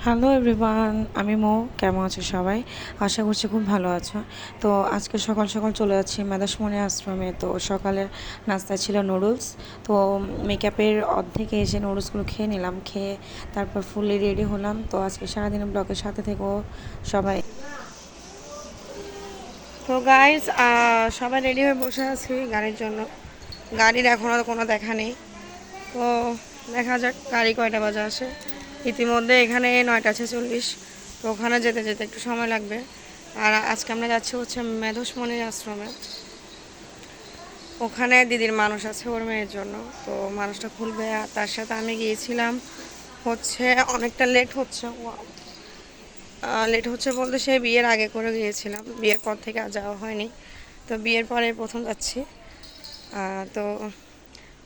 Hello everyone, আমি মৌ। কেমন আছো সবাই? আশা করছি খুব ভালো আছো। তো আজকে সকাল সকাল চলে যাচ্ছি মেধাসমণি আশ্রমে। তো সকালের নাস্তা ছিল নুডলস। তো মেকআপের অর্ধেকে এসে নুডলসগুলো খেয়ে নিলাম, খেয়ে তারপর ফুললি রেডি হলাম। তো আজকে সারাদিন ব্লগের সাথে থেকেও সবাই। তো গাইজ, সবাই রেডি হয়ে বসে আছি গাড়ির জন্য। গাড়ির এখনও কোনো দেখা নেই। তো দেখা যাক গাড়ি কয়টা বাজে আসে। ইতিমধ্যে এখানে 9:46। তো ওখানে যেতে যেতে একটু সময় লাগবে। আর আজকে আমরা যাচ্ছি হচ্ছে মেধসমণির আশ্রমে। ওখানে দিদির মানুষ আছে ওর মেয়ের জন্য। তো মানুষটা খুলবে, আর তার সাথে আমি গিয়েছিলাম। হচ্ছে অনেকটা লেট হচ্ছে। লেট হচ্ছে বলতে সে বিয়ের আগে করে গিয়েছিলাম, বিয়ের পর থেকে আর যাওয়া হয়নি। তো বিয়ের পরে প্রথম যাচ্ছি। তো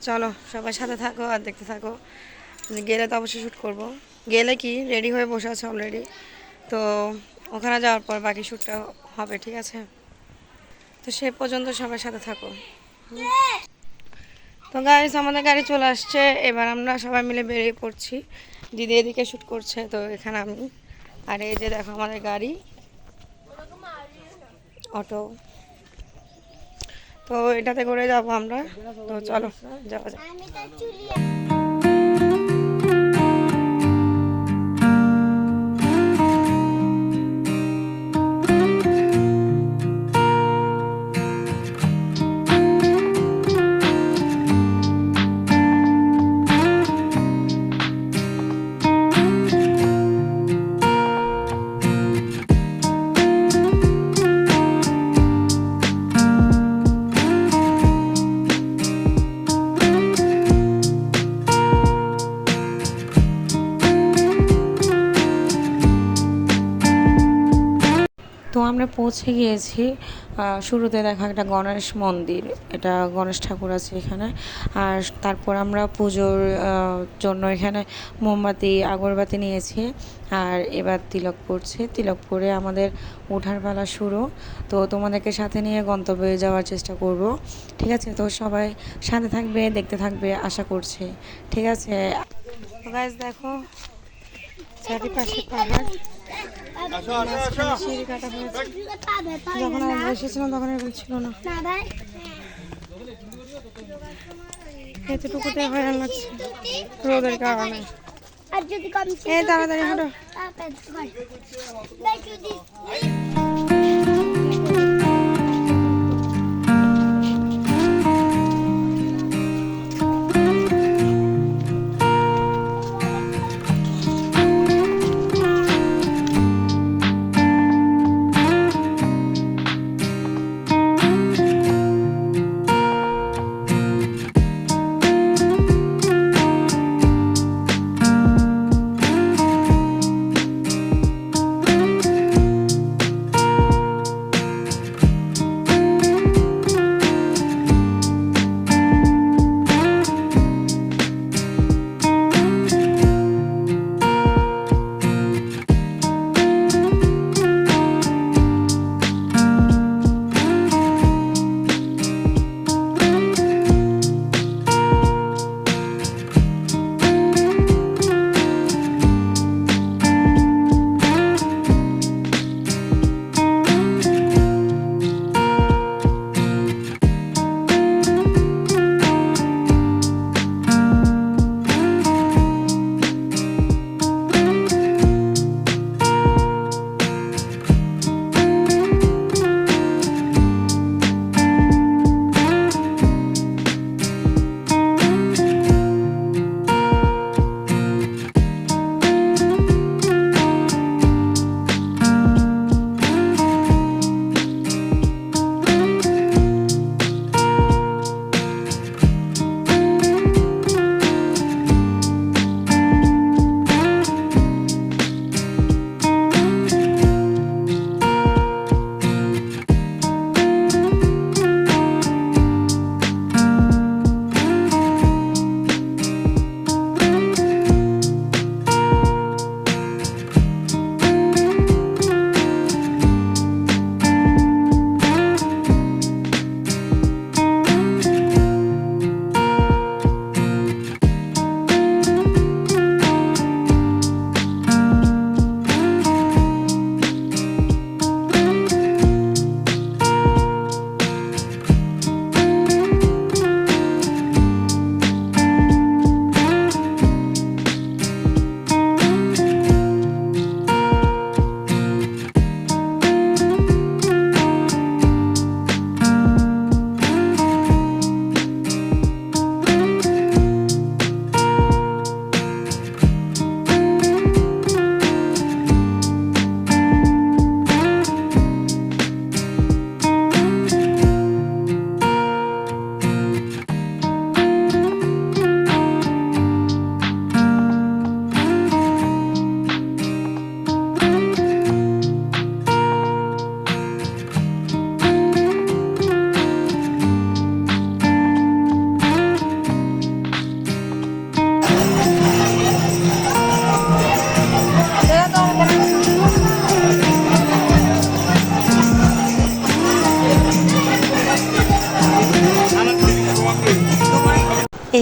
চলো সবার সাথে থাকো আর দেখতে থাকো। গেলে তো অবশ্যই শ্যুট করবো। গেলে কি রেডি হয়ে বসে আছে অলরেডি। তো ওখানে যাওয়ার পর বাকি শ্যুটটা হবে, ঠিক আছে? তো সে পর্যন্ত সবার সাথে থাকো। তো গাইস, আমাদের গাড়ি চলে আসছে। এবার আমরা সবাই মিলে বেরিয়ে পড়ছি। দিদি এদিকে শ্যুট করছে, তো এখানে আমি। আর এই যে দেখো আমাদের গাড়ি, অটো। তো এটাতে করে যাবো আমরা। তো চলো যাওয়া যাক। তো আমরা পৌঁছে গিয়েছি। শুরুতে দেখা একটা গণেশ মন্দির, এটা গণেশ ঠাকুর আছে এখানে। আর তারপর আমরা পুজোর জন্য এখানে মোমবাতি আগরবাতি নিয়েছি। আর এবার তিলক পড়ছে, তিলক পরে আমাদের ওঠার পালা শুরু। তো তোমাদেরকে সাথে নিয়ে গন্তব্যে যাওয়ার চেষ্টা করব, ঠিক আছে? তো সবাই সাথে থাকবে, দেখতে থাকবে আশা করছি, ঠিক আছে? গাইস দেখো, চারিপাশে পাহাড়, সিঁড়ি কাটা হয়েছে। যখন আমি বসেছিলাম তখন এরকম ছিল না। এতটুকুতে হয়রান লাগছে রোদের কারণে। এই তাড়াতাড়ি হাঁটো।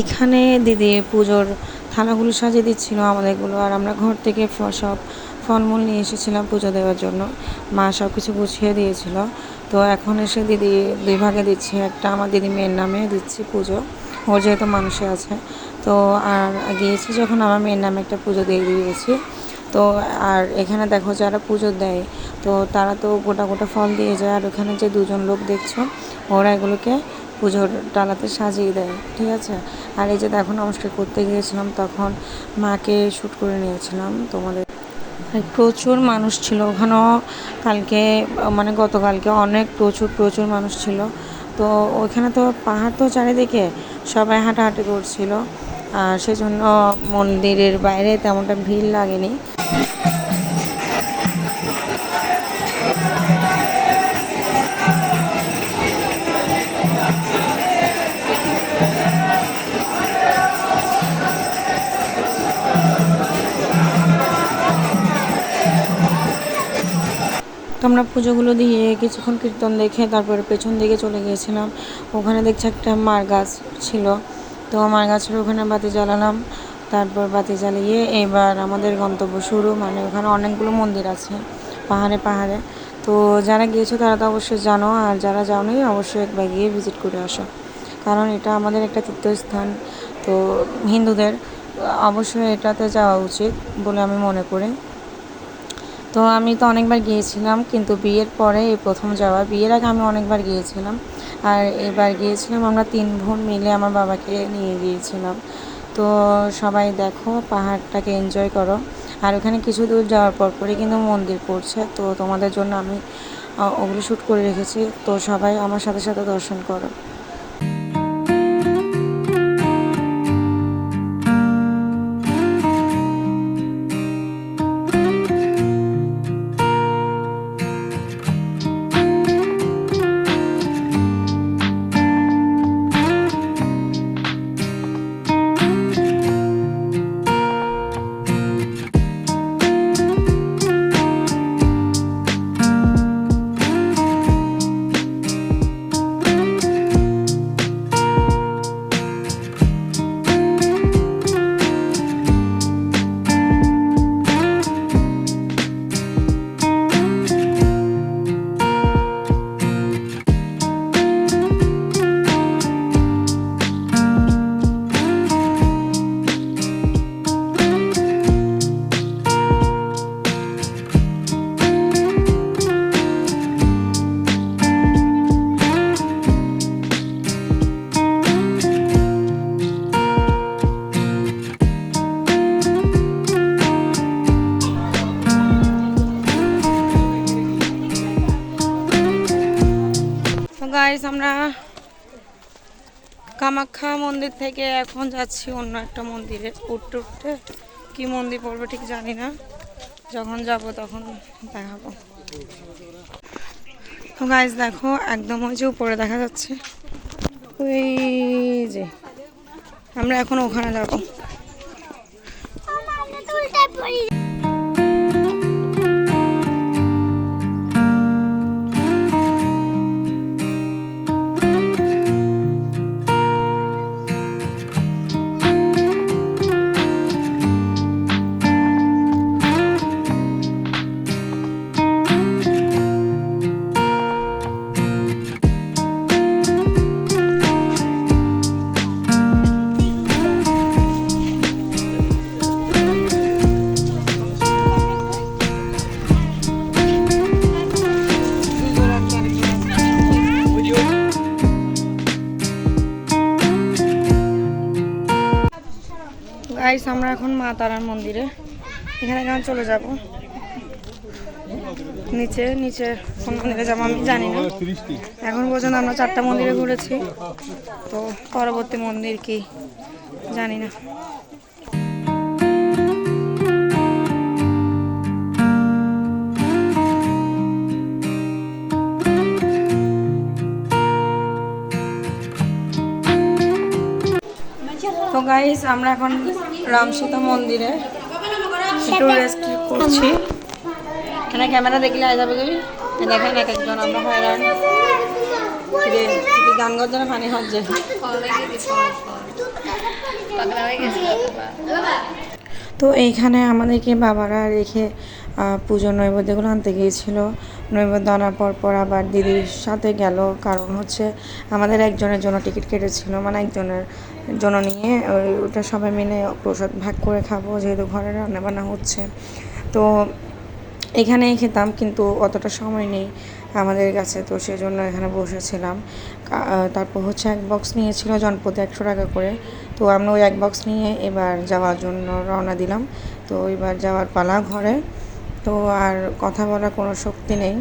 এখানে দিদি পুজোর থালাগুলো সাজিয়ে দিচ্ছিল আমাদেরগুলো, আর আমরা ঘর থেকে সব ফলমূল নিয়ে এসেছিলাম পুজো দেওয়ার জন্য। মা সব কিছু গুছিয়ে দিয়েছিল। তো এখন এসে দিদি দুই ভাগে দিচ্ছে, একটা আমার দিদি মেয়ের নামে দিচ্ছি পুজো, ওর যেহেতু মানুষে আছে। তো আর গিয়েছি যখন আমার মেয়ের নামে একটা পুজো দিয়ে দিয়েছি। তো আর এখানে দেখো যারা পুজো দেয় তো তারা তো গোটা গোটা ফল দিয়ে যায়, আর ওখানে যে দুজন লোক দেখছো ওরা এগুলোকে পুজোর ডালাতে সাজিয়ে দেয়, ঠিক আছে। আর এই যে দেখো নমস্কার করতে গিয়েছিলাম তখন মাকে শ্যুট করে নিয়েছিলাম তোমাদের। প্রচুর মানুষ ছিল ওখানেও কালকে, মানে গতকালকে অনেক প্রচুর মানুষ ছিল। তো ওইখানে তো পাহাড় তো চারিদিকে, সবাই হাঁটাহাঁটি করছিল, আর সেজন্য মন্দিরের বাইরে তেমনটা ভিড় লাগেনি। তো আমরা পুজোগুলো দিয়ে কিছুক্ষণ কীর্তন দেখে তারপরে পেছন দিকে চলে গিয়েছিলাম। ওখানে দেখছি একটা মার গাছ ছিল, তো মার গাছের ওখানে বাতি জ্বালালাম। তারপর বাতি জ্বালিয়ে এবার আমাদের গন্তব্য শুরু, মানে ওখানে অনেকগুলো মন্দির আছে পাহাড়ে। তো যারা গিয়েছো তারা তো অবশ্যই জানো, আর যারা যাওনি অবশ্যই একবার গিয়ে ভিজিট করে আসো, কারণ এটা আমাদের একটা তীর্থস্থান। তো হিন্দুদের অবশ্যই এটাতে যাওয়া উচিত বলে আমি মনে করি। তো আমি তো অনেকবার গিয়েছিলাম, কিন্তু বিয়ের পরে এই প্রথম যাওয়া। বিয়ের আগে আমি অনেকবার গিয়েছিলাম, আর এবার গিয়েছিলাম আমরা 3 বোন মিলে, আমার বাবাকে নিয়ে গিয়েছিলাম। তো সবাই দেখো পাহাড়টাকে এনজয় করো। আর ওখানে কিছু দূর যাওয়ার পরই কিন্তু মন্দির পড়ছে, তো তোমাদের জন্য আমি ওগুলো শ্যুট করে রেখেছি। তো সবাই আমার সাথে সাথে দর্শন করো। গাইস আমরা কামাখ্যা মন্দির থেকে এখন যাচ্ছি অন্য একটা মন্দিরে, উঠতে কি মন্দির পড়বে ঠিক জানি না, যখন যাব তখন দেখাবো। তো গাইস দেখো একদম ওই যে উপরে দেখা যাচ্ছে, ওই যে আমরা এখন ওখানে যাবো। গাইস আমরা এখন মা তারার মন্দিরে, এখানে কেন চলে যাব নিচে কোন মন্দিরে যাবো আমি জানি না। এখন পর্যন্ত আমরা 4টা মন্দিরে ঘুরেছি, তো পরবর্তী মন্দির কি জানি না। তো গাইস আমরা এখন রামসীতা মন্দিরে একটু রেস্ট করছি। এখানে ক্যামেরা দেখলে আয় যাবে তুমি দেখেন এক একজন আমরা হয়রান গান গজ্জনে পানি হচ্ছে। পাগলা হয়ে গেছে তো এইখানে আমাদেরকে বাবারা রেখে পুজোর নৈবেদ্যগুলো আনতে গিয়েছিল। নৈবেদ্য আনার পর আবার দিদির সাথে গেল, কারণ হচ্ছে আমাদের একজনের জন্য টিকিট কেটেছিল, মানে একজনের জন্য নিয়ে ওটা সবাই মিলে প্রসাদ ভাগ করে খাবো, যেহেতু ঘরে রান্নাবান্না হচ্ছে। তো এখানেই খেতাম, কিন্তু অতটা সময় নেই আমাদের কাছে, তো সেজন্য এখানে বসেছিলাম। তারপর হচ্ছে এক বক্স নিয়েছিল জনপদে 100 টাকা করে। তো আমরা ওই এক বক্স নিয়ে এবার যাওয়ার জন্য রওনা দিলাম। তো এবার যাওয়ার পালা ঘরে। তো আর কথা বলার কোনো শক্তি নেই,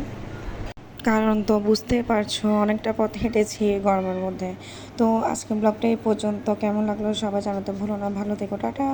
কারণ তো বুঝতেই পারছো অনেকটা পথ হেঁটেছি গরমের মধ্যে। তো আজকে ব্লগটা এই পর্যন্ত। কেমন লাগলো সবাই জানাতে ভুলো না। ভালো থেকো, টাটা।